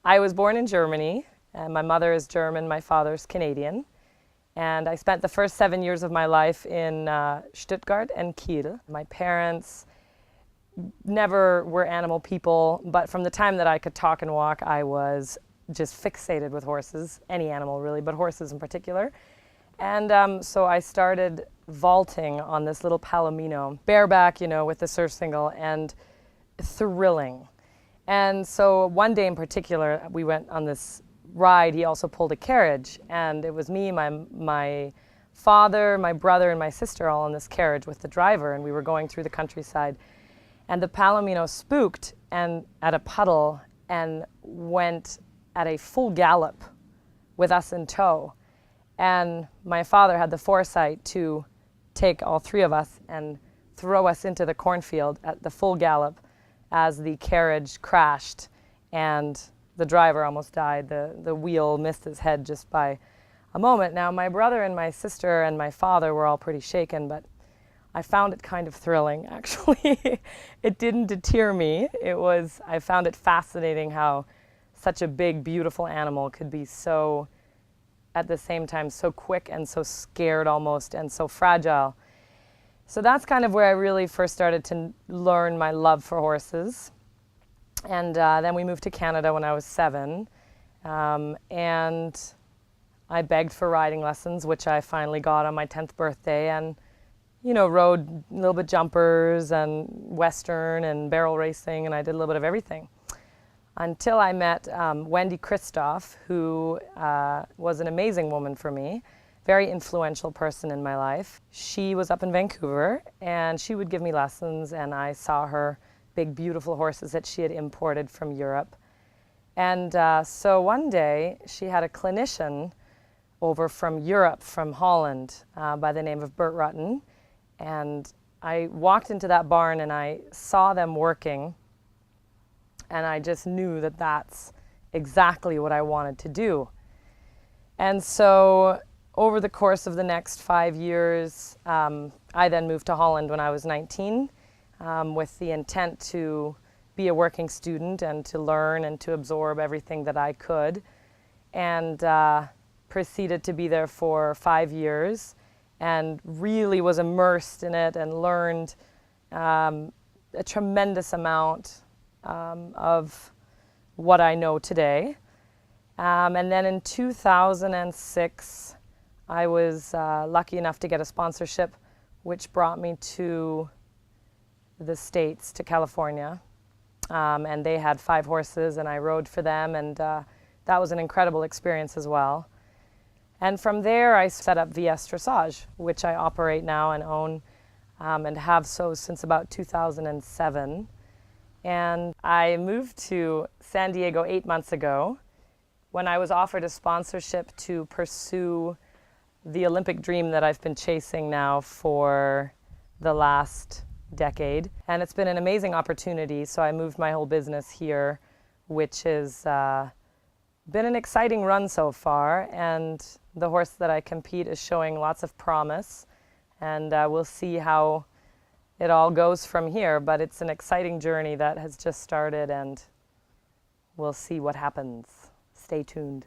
I was born in Germany, and my mother is German, my father's Canadian. And I spent the first 7 years of my life in Stuttgart and Kiel. My parents never were animal people, but from the time that I could talk and walk, I was just fixated with horses, any animal really, but horses in particular. And so I started vaulting on this little Palomino, bareback, with the surf single, and thrilling. And so one day in particular, we went on this ride. He also pulled a carriage, and it was me, my father, my brother, and my sister all in this carriage with the driver, and we were going through the countryside. And the Palomino spooked and at a puddle and went at a full gallop with us in tow. And my father had the foresight to take all three of us and throw us into the cornfield at the full gallop as the carriage crashed and the driver almost died. The wheel missed his head just by a moment. Now, my brother and my sister and my father were all pretty shaken, but I found it kind of thrilling, actually. It didn't deter me. I found it fascinating how such a big, beautiful animal could be so, at the same time, so quick and so scared almost and so fragile. So that's kind of where I really first started to learn my love for horses. And then we moved to Canada when I was 7. And I begged for riding lessons, which I finally got on my 10th birthday, and rode a little bit jumpers and Western and barrel racing, and I did a little bit of everything. Until I met Wendy Kristoff, who was an amazing woman for me, very influential person in my life. She was up in Vancouver, and she would give me lessons, and I saw her big, beautiful horses that she had imported from Europe. And so one day, she had a clinician over from Europe, from Holland, by the name of Bert Rutten. And I walked into that barn, and I saw them working, and I just knew that that's exactly what I wanted to do. And so over the course of the next 5 years, I then moved to Holland when I was 19, with the intent to be a working student and to learn and to absorb everything that I could, and proceeded to be there for 5 years and really was immersed in it and learned a tremendous amount of what I know today. And then in 2006, I was lucky enough to get a sponsorship, which brought me to the States, to California. And they had 5 horses, and I rode for them, and that was an incredible experience as well. And from there, I set up VS Dressage, which I operate now and own, and have so since about 2007. And I moved to San Diego 8 months ago when I was offered a sponsorship to pursue the Olympic dream that I've been chasing now for the last decade. And it's been an amazing opportunity, so I moved my whole business here, which has been an exciting run so far. And the horse that I compete is showing lots of promise, and we'll see how it all goes from here. But it's an exciting journey that has just started, and we'll see what happens. Stay tuned.